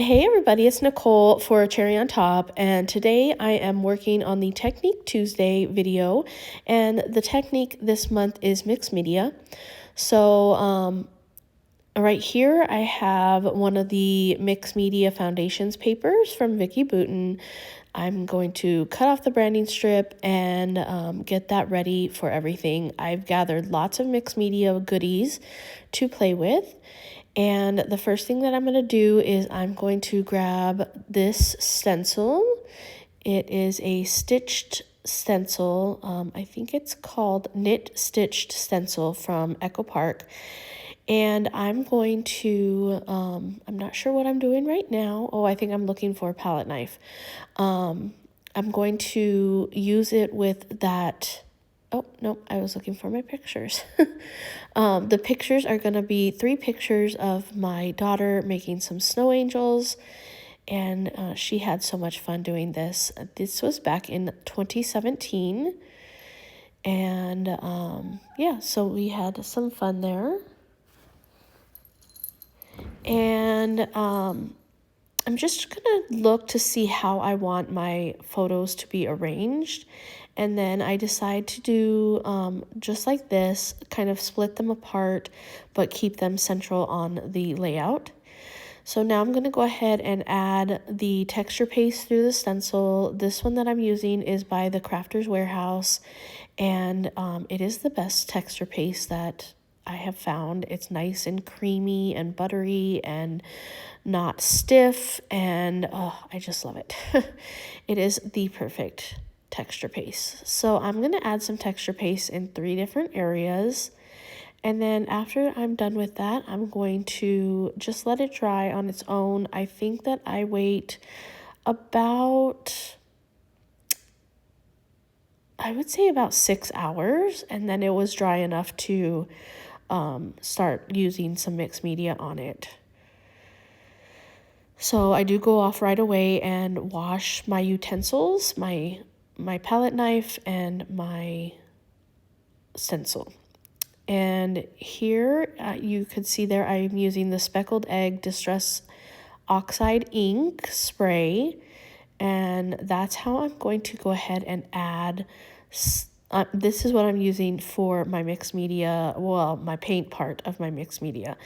Hey everybody, it's Nicole for Cherry on Top, and today I am working on the Technique Tuesday video, and the technique this month is mixed media. So right here I have one of the mixed media foundations papers from Vicky Booten. I'm going to cut off the branding strip and get that ready for everything. I've gathered lots of mixed media goodies to play with. And the first thing that I'm going to do is I'm going to grab this stencil. It is a stitched stencil. I think it's called Knit Stitched Stencil from Echo Park. And I'm going to, I'm not sure what I'm doing right now. Oh, I think I'm looking for a palette knife. I'm going to use it with that. Oh, no, I was looking for my pictures. The pictures are going to be 3 pictures of my daughter making some snow angels, and she had so much fun doing this. This was back in 2017, and yeah, so we had some fun there. And I'm just gonna look to see how I want my photos to be arranged. And then I decide to do just like this, kind of split them apart, but keep them central on the layout. So now I'm gonna go ahead and add the texture paste through the stencil. This one that I'm using is by the Crafter's Warehouse, and it is the best texture paste that I have found. It's nice and creamy and buttery and not stiff, and I just love it. It is the perfect texture paste. So I'm going to add some texture paste in 3 different areas, and then after I'm done with that, I'm going to just let it dry on its own. I think that I wait about, I would say about 6 hours, and then it was dry enough to start using some mixed media on it. So I do go off right away and wash my utensils, my palette knife and my stencil. And here you could see there I'm using the Speckled Egg Distress Oxide ink spray, and that's how I'm going to go ahead and add. This is what I'm using for my mixed media, well, my paint part of my mixed media.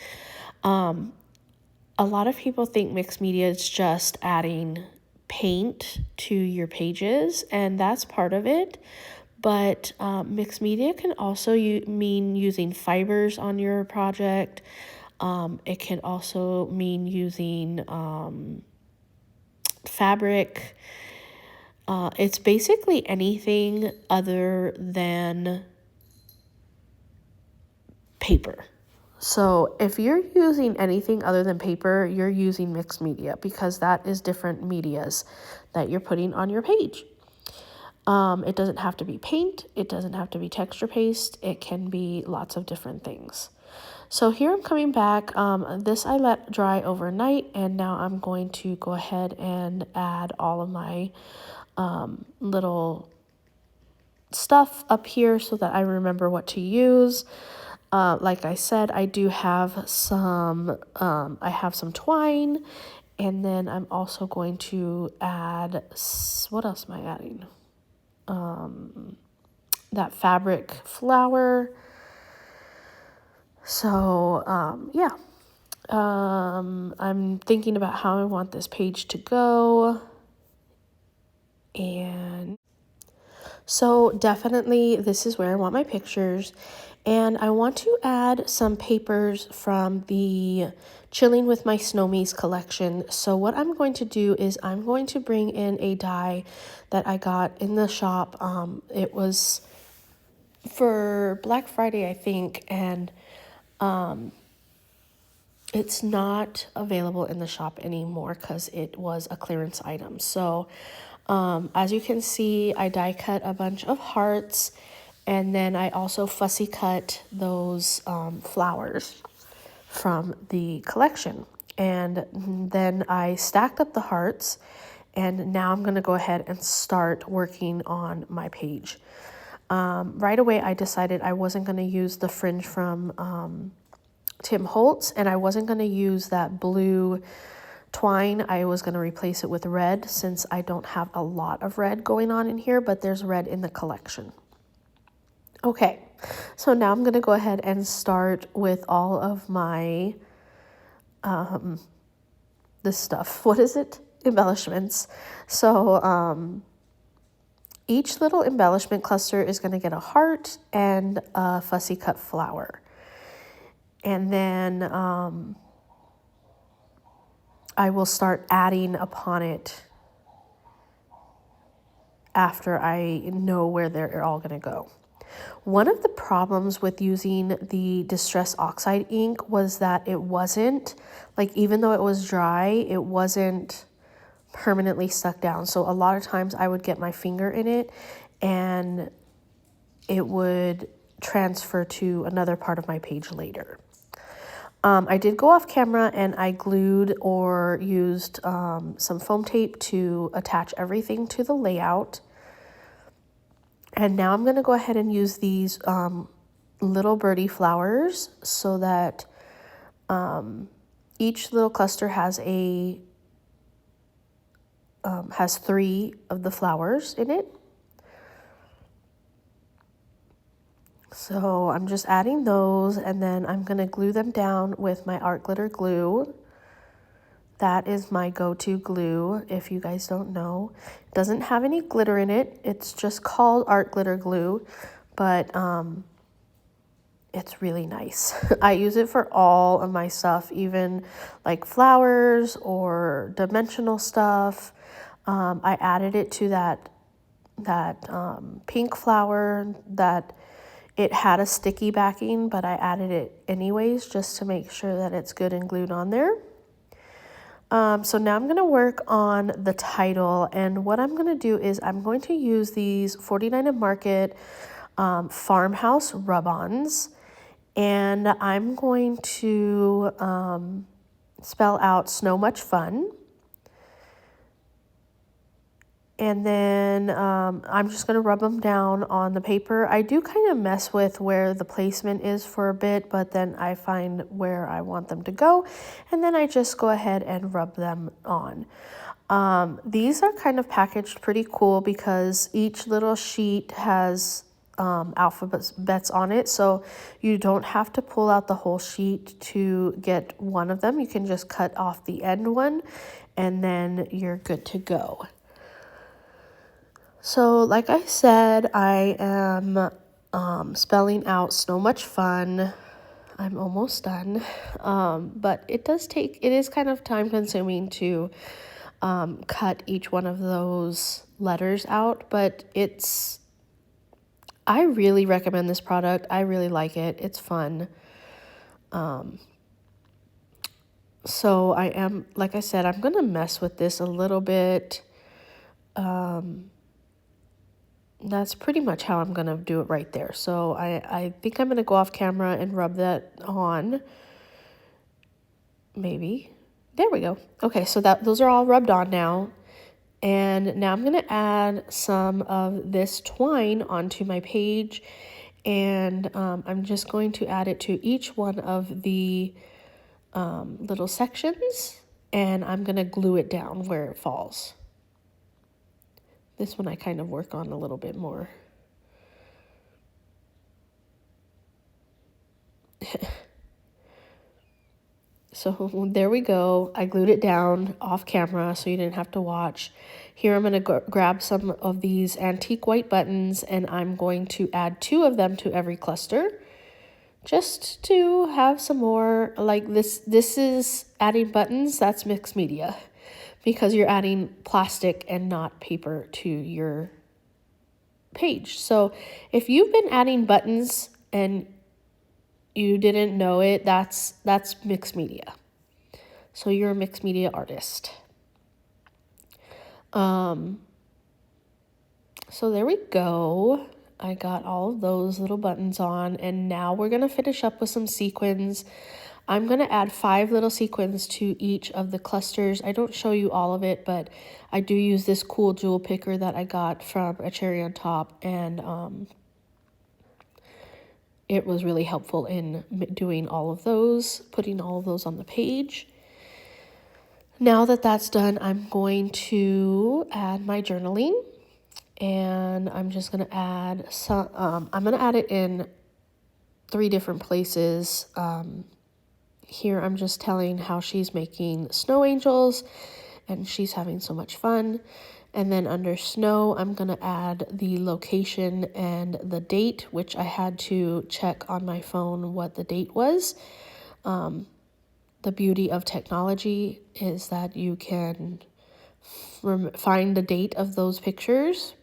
A lot of people think mixed media is just adding paint to your pages, and that's part of it. But mixed media can also mean using fibers on your project. It can also mean using fabric. It's basically anything other than paper. So if you're using anything other than paper, you're using mixed media, because that is different medias that you're putting on your page. It doesn't have to be paint. It doesn't have to be texture paste. It can be lots of different things. So here I'm coming back. This I let dry overnight, and now I'm going to go ahead and add all of my little stuff up here so that I remember what to use. Like I said, I do have some, I have some twine, and then I'm also going to add, what else am I adding? That fabric flower. So, yeah. I'm thinking about how I want this page to go. And so definitely this is where I want my pictures. And I want to add some papers from the Chilling with My Snowmies collection. So what I'm going to do is I'm going to bring in a die that I got in the shop. It was for Black Friday, I think, and it's not available in the shop anymore because it was a clearance item. So as you can see, I die cut a bunch of hearts, and then I also fussy cut those flowers from the collection. And then I stacked up the hearts, and now I'm going to go ahead and start working on my page. Right away, I decided I wasn't going to use the fringe from Tim Holtz, and I wasn't going to use that blue twine, I was going to replace it with red since I don't have a lot of red going on in here, but there's red in the collection. Okay, so now I'm going to go ahead and start with all of my, this stuff. What is it? Embellishments. So each little embellishment cluster is going to get a heart and a fussy cut flower. And then I will start adding upon it after I know where they're all going to go. One of the problems with using the Distress Oxide ink was that it wasn't, like, even though it was dry, it wasn't permanently stuck down. So a lot of times I would get my finger in it and it would transfer to another part of my page later. I did go off camera and I glued or used some foam tape to attach everything to the layout. And now I'm going to go ahead and use these little birdie flowers so that each little cluster has has 3 of the flowers in it. So I'm just adding those, and then I'm going to glue them down with my art glitter glue. That is my go-to glue, if you guys don't know. It doesn't have any glitter in it. It's just called art glitter glue, but it's really nice. I use it for all of my stuff, even like flowers or dimensional stuff. I added it to that pink flower that it had a sticky backing, but I added it anyways just to make sure that it's good and glued on there. So now I'm going to work on the title, and what I'm going to do is I'm going to use these 49 and Market farmhouse rub-ons, and I'm going to spell out Snow Much Fun. And then I'm just going to rub them down on the paper. I do kind of mess with where the placement is for a bit, but then I find where I want them to go. And then I just go ahead and rub them on. These are kind of packaged pretty cool because each little sheet has alphabets on it. So you don't have to pull out the whole sheet to get one of them. You can just cut off the end one and then you're good to go. So like I said, I am spelling out So Much Fun. I'm almost done. But it is kind of time consuming to cut each one of those letters out, but I really recommend this product. I really like it. It's fun. So like I said, I'm going to mess with this a little bit. That's pretty much how I'm going to do it right there. So I think I'm going to go off camera and rub that on. Maybe. There we go. Okay, so those are all rubbed on now. And now I'm going to add some of this twine onto my page. And I'm just going to add it to each one of the little sections. And I'm going to glue it down where it falls. This one I kind of work on a little bit more. So there we go. I glued it down off camera so you didn't have to watch. Here I'm going to grab some of these antique white buttons and I'm going to add 2 of them to every cluster. Just to have some more, like this is adding buttons, that's mixed media. Because you're adding plastic and not paper to your page. So if you've been adding buttons and you didn't know it, that's mixed media. So you're a mixed media artist. So there we go. I got all of those little buttons on, and now we're going to finish up with some sequins. I'm going to add 5 little sequins to each of the clusters. I don't show you all of it, but I do use this cool jewel picker that I got from a Cherry on Top, and it was really helpful in doing all of those, putting all of those on the page. Now that that's done, I'm going to add my journaling, and I'm just going to add some, I'm going to add it in 3 different places. Here I'm just telling how she's making snow angels and she's having so much fun. And then under snow, I'm going to add the location and the date, which I had to check on my phone what the date was. The beauty of technology is that you can find the date of those pictures.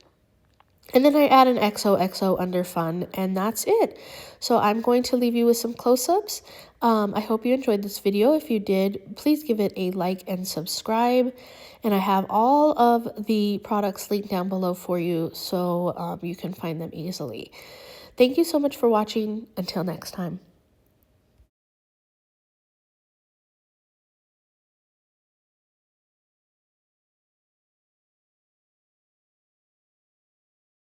And then I add an XOXO under fun, and that's it. So I'm going to leave you with some close-ups. I hope you enjoyed this video. If you did, please give it a like and subscribe. And I have all of the products linked down below for you, so you can find them easily. Thank you so much for watching. Until next time.